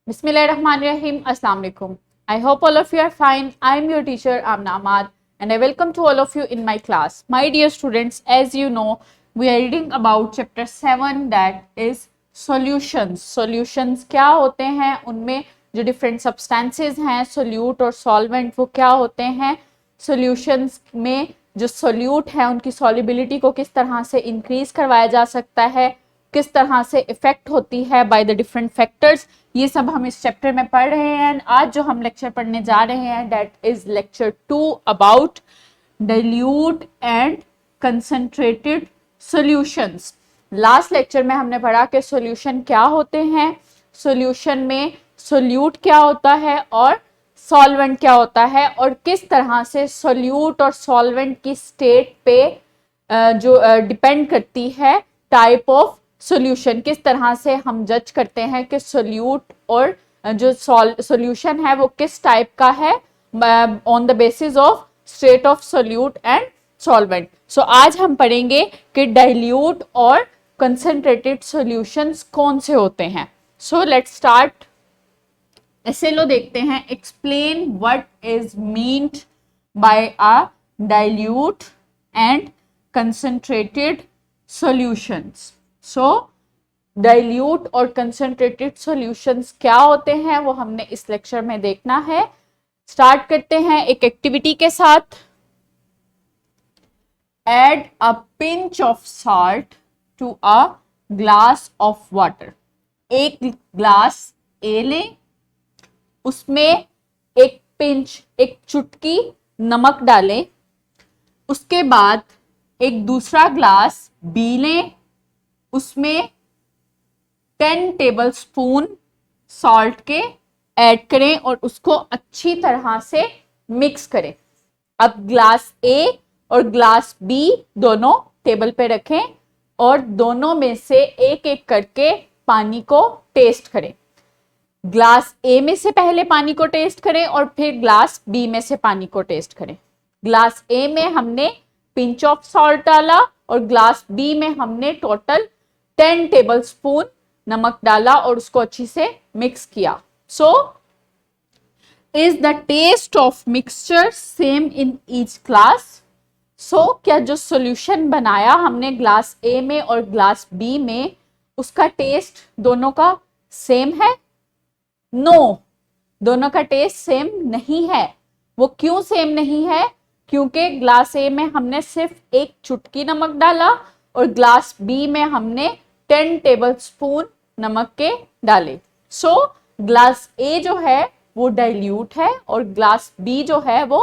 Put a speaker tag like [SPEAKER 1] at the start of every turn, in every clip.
[SPEAKER 1] Bismillahirrahmanirrahim. Assalamu alaikum. I hope all of you are fine. I am your teacher Amna Ahmad and I welcome to all of you in my class. My dear students, as you know, we are reading about chapter 7 that is solutions. Solutions क्या होते हैं, उनमें जो different substances हैं, solute और solvent, वो क्या होते हैं. Solutions में जो solute है उनकी solubility को किस तरह से increase करवाया जा सकता है, किस तरह से इफेक्ट होती है बाय द डिफरेंट फैक्टर्स, ये सब हम इस चैप्टर में पढ़ रहे हैं. आज जो हम लेक्चर पढ़ने जा रहे हैं that is lecture 2 about dilute and concentrated solutions. Last lecture में हमने पढ़ा कि सॉल्यूशन क्या होते हैं, सॉल्यूशन में सोल्यूट क्या होता है और सॉल्वेंट क्या होता है, और किस तरह से सोल्यूट और सॉल्वेंट की स्टेट पे जो डिपेंड करती है टाइप ऑफ सॉल्यूशन, किस तरह से हम जज करते हैं कि सोल्यूट और जो सॉल्यूशन है वो किस टाइप का है on the basis of state of solute and solvent. So आज हम पढ़ेंगे कि डाइल्यूट और कंसंट्रेटेड सॉल्यूशंस कौन से होते हैं. So let's start. ऐसे लो देखते हैं. Explain what is meant by a dilute and concentrated solutions. So dilute और कंसंट्रेटेड सॉल्यूशंस क्या होते हैं वो हमने इस लेक्चर में देखना है. स्टार्ट करते हैं एक एक्टिविटी के साथ. Add a pinch of salt to a glass of water. एक ग्लास ए लें, उसमें एक पिंच, एक चुटकी नमक डालें. उसके बाद एक दूसरा ग्लास बी लें, उसमें 10 टेबल स्पून सॉल्ट के ऐड करें और उसको अच्छी तरह से मिक्स करें. अब ग्लास ए और ग्लास बी दोनों टेबल पे रखें और दोनों में से एक एक करके पानी को टेस्ट करें. ग्लास ए में से पहले पानी को टेस्ट करें और फिर ग्लास बी में से पानी को टेस्ट करें. ग्लास ए में हमने पिंच ऑफ सॉल्ट डाला और ग्लास बी में हमने टोटल 10 टेबल स्पून नमक डाला और उसको अच्छी से मिक्स किया. So is the taste of mixture same in each glass. So क्या जो सॉल्यूशन बनाया हमने ग्लास ए में और ग्लास बी में, उसका टेस्ट दोनों का सेम है? नो, दोनों का टेस्ट सेम नहीं है. वो क्यों सेम नहीं है? क्योंकि ग्लास ए में हमने सिर्फ एक चुटकी नमक डाला और ग्लास बी में हमने 10 टेबल स्पून नमक के डाले. सो ग्लास ए जो है वो डाइल्यूट है और ग्लास बी जो है वो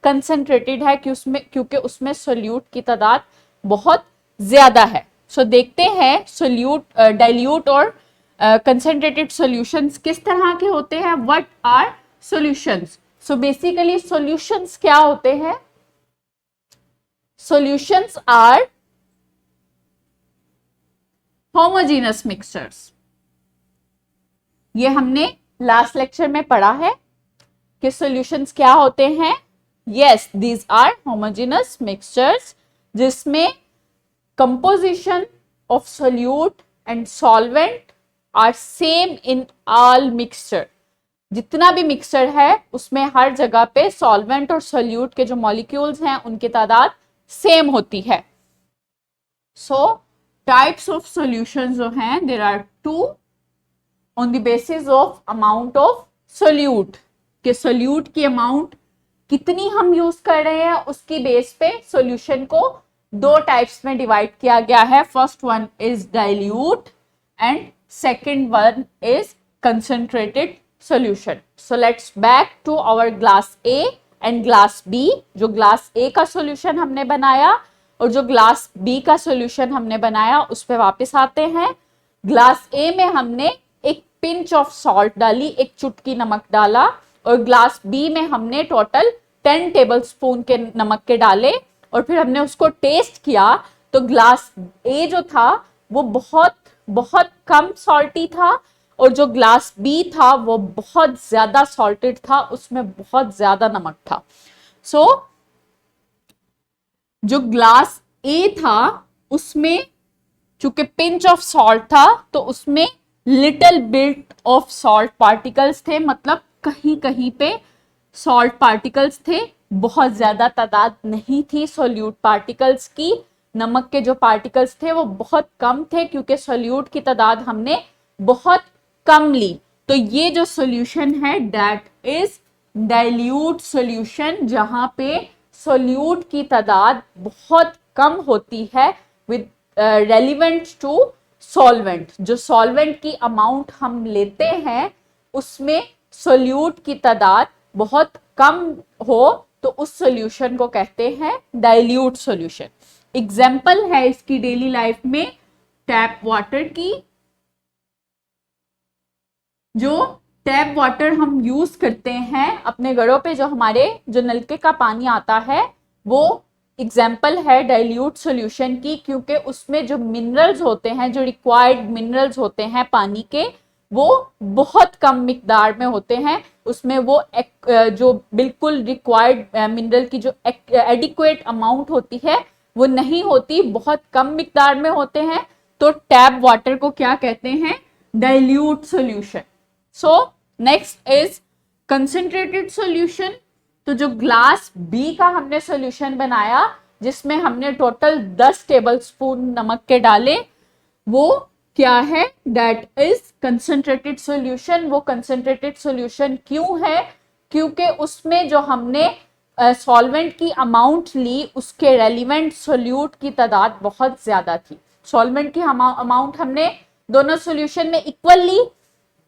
[SPEAKER 1] कंसंट्रेटेड है क्योंकि उसमें सोल्यूट की तादाद बहुत ज्यादा है. सो देखते हैं सोल्यूट, डाइल्यूट और कंसंट्रेटेड सॉल्यूशंस किस तरह के होते हैं. What are solutions? So basically solutions क्या होते हैं? Solutions are homogeneous mixtures. ये हमने लास्ट लेक्चर में पढ़ा है कि सॉल्यूशंस क्या होते हैं. Yes, these are homogeneous mixtures जिसमें composition of solute and solvent are same in all mixture. जितना भी मिक्सचर है उसमें हर जगह पे सॉल्वेंट और सोल्यूट के जो मॉलिक्यूल्स हैं उनकी तादाद सेम होती है. सो टाइप्स ऑफ सॉल्यूशंस जो हैं there are 2 on the basis of amount of solute. के सोल्यूट की अमाउंट कितनी हम यूज कर रहे हैं उसकी बेस पे सॉल्यूशन को 2 टाइप्स में डिवाइड किया गया है. First one is dilute and second one is concentrated solution. So let's back to our glass A and glass B. जो ग्लास ए का सॉल्यूशन हमने बनाया और जो ग्लास बी का सॉल्यूशन हमने बनाया उस पे वापस आते हैं. ग्लास ए में हमने एक पिंच ऑफ सॉल्ट डाली, एक चुटकी नमक डाला और ग्लास बी में हमने टोटल 10 टेबल स्पून के नमक के डाले और फिर हमने उसको टेस्ट किया. तो ग्लास ए जो था वो बहुत बहुत कम सॉल्टी था और जो ग्लास बी था वो बहुत ज्यादा सॉल्टेड था, उसमें बहुत ज्यादा नमक था. सो जो ग्लास ए था उसमें चूंकि पिंच ऑफ सॉल्ट था तो उसमें little bit of salt particles थे, मतलब कहीं कहीं पे सॉल्ट पार्टिकल्स थे, बहुत ज्यादा तादाद नहीं थी सोल्यूट पार्टिकल्स की। नमक के जो पार्टिकल्स थे वो बहुत कम थे क्योंकि सोल्यूट की तादाद हमने बहुत कम ली। तो ये जो सॉल्यूशन है दैट इज डाइल्यूट सॉल्यूशन, जहां पे सोल्यूट की तादाद बहुत कम होती है विद रेलिवेंट टू सॉल्वेंट। जो सॉल्वेंट की अमाउंट हम लेते हैं उसमें सोल्यूट की तादाद बहुत कम हो तो उस सॉल्यूशन को कहते हैं डाइल्यूट सॉल्यूशन। एग्जाम्पल है इसकी डेली लाइफ में टैप वाटर की। जो टैप वाटर हम यूज करते हैं अपने घरों पे, जो हमारे जो नलके का पानी आता है, वो एग्जाम्पल है डाइल्यूट सॉल्यूशन की, क्योंकि उसमें जो मिनरल्स होते हैं, जो रिक्वायर्ड मिनरल्स होते हैं पानी के, वो बहुत कम मिकदार में होते हैं। उसमें वो जो बिल्कुल रिक्वायर्ड मिनरल की जो एडिक्वेट अमाउंट होती है वो नहीं होती, बहुत कम मिकदार में होते हैं। तो टैप वाटर को क्या कहते हैं? Dilute solution. So next is concentrated solution. तो जो ग्लास बी का हमने सॉल्यूशन बनाया जिसमें हमने टोटल 10 टेबल स्पून नमक के डाले, वो क्या है? That is concentrated solution. वो कंसंट्रेटेड सॉल्यूशन क्यों है? क्योंकि उसमें जो हमने सॉल्वेंट की अमाउंट ली उसके रेलिवेंट सोल्यूट की तादाद बहुत ज्यादा थी। सॉल्वेंट की अमाउंट हमने दोनों सॉल्यूशन में इक्वल ली,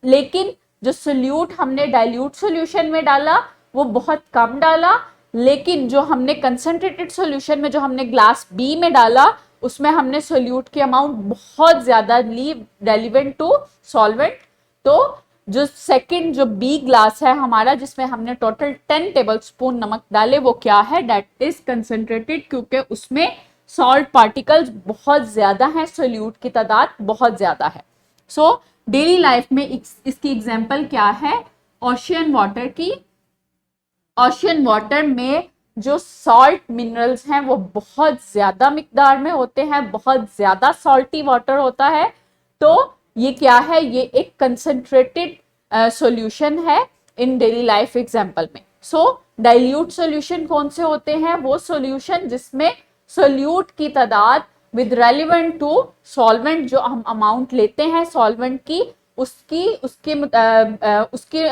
[SPEAKER 1] लेकिन जो सोल्यूट हमने डाइल्यूट सॉल्यूशन में डाला वो बहुत कम डाला। लेकिन जो हमने कंसंट्रेटेड सॉल्यूशन में जो हमने ग्लास बी में डाला उसमें हमने सोल्यूट की अमाउंट बहुत ज्यादा ली रेलिवेंट टू सॉल्वेंट। तो जो सेकंड जो बी ग्लास है हमारा जिसमें हमने टोटल 10 टेबल स्पून नमक डाले, वो क्या है? दैट इज कंसंट्रेटेड, क्योंकि उसमें सॉल्ट पार्टिकल्स बहुत ज्यादा हैं, सोल्यूट की तादाद बहुत ज्यादा है। सो डेली लाइफ में इसकी एग्जाम्पल क्या है? ओशियन वाटर की। ओशियन वाटर में जो सॉल्ट मिनरल्स हैं वो बहुत ज्यादा मिकदार में होते हैं, बहुत ज्यादा सॉल्टी वाटर होता है। तो ये क्या है? ये एक कंसंट्रेटेड सॉल्यूशन है इन डेली लाइफ एग्जाम्पल में। सो डाइल्यूट सॉल्यूशन कौन से होते हैं? वो सॉल्यूशन जिसमें सोल्यूट की तादाद विद रेलिवेंट टू सॉल्वेंट, जो हम अमाउंट लेते हैं सॉल्वेंट की, उसकी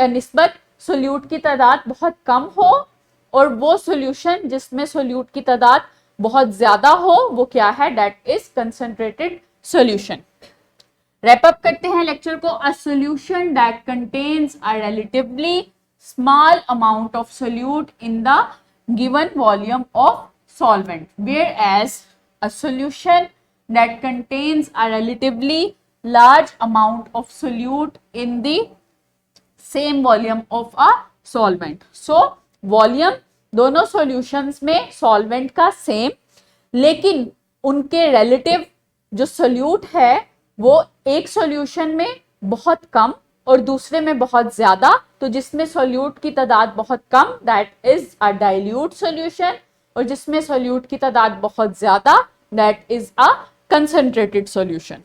[SPEAKER 1] निस्बत सोल्यूट की तादाद बहुत कम हो, और वो सॉल्यूशन जिसमें सोल्यूट की तादाद बहुत ज्यादा हो वो क्या है? That is concentrated solution. Wrap up करते हैं लेक्चर को। A solution that contains a relatively small amount of solute in the given volume of solvent, whereas a solution that contains a relatively large amount of solute in the same volume of a solvent. So volume दोनों solutions में solvent का same, लेकिन उनके relative जो solute है वो एक solution में बहुत कम और दूसरे में बहुत ज्यादा। तो जिसमें solute की तादाद बहुत कम, that is a dilute solution, और जिसमें सोल्यूट की तादाद बहुत ज्यादा, that is a concentrated solution.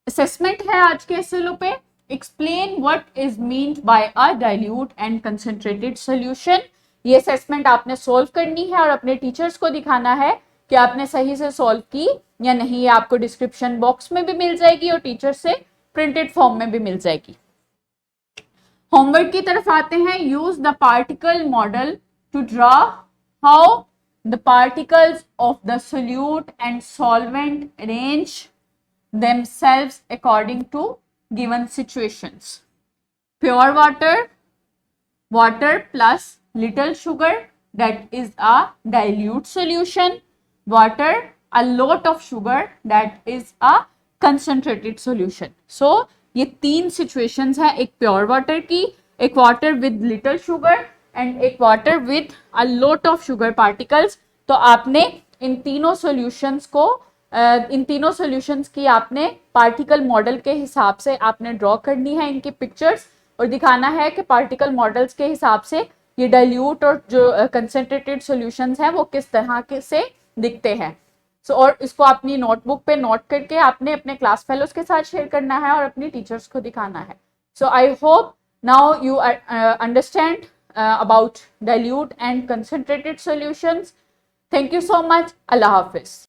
[SPEAKER 1] Assessment है आज के एसएलओ पे। Explain what is meant by a dilute and concentrated solution. ये असेसमेंट आपने सोल्व करनी है और अपने टीचर्स को दिखाना है कि आपने सही से सोल्व की या नहीं। ये आपको डिस्क्रिप्शन बॉक्स में भी मिल जाएगी और टीचर से प्रिंटेड फॉर्म में भी मिल जाएगी। होमवर्क की तरफ आते हैं। Use the particle model to draw how the particles of the solute and solvent arrange themselves according to given situations. Pure water, water plus little sugar, that is a dilute solution. Water, a lot of sugar, that is a concentrated solution. So ये तीन situations है, एक pure water की, एक water with little sugar and एक water with a lot of sugar particles. तो आपने इन तीनों सॉल्यूशंस को इन तीनों सॉल्यूशंस की आपने पार्टिकल मॉडल के हिसाब से आपने ड्रॉ करनी है इनकी पिक्चर्स, और दिखाना है कि पार्टिकल मॉडल्स के हिसाब से ये डाइल्यूट और जो कंसंट्रेटेड सॉल्यूशंस हैं वो किस तरह के से दिखते हैं। सो और इसको अपनी नोटबुक पे नोट करके आपने अपने क्लास फेलोज के साथ शेयर करना है और अपनी टीचर्स को दिखाना है. So I hope now you understand about dilute and concentrated solutions. Thank you so much. Allah Hafiz.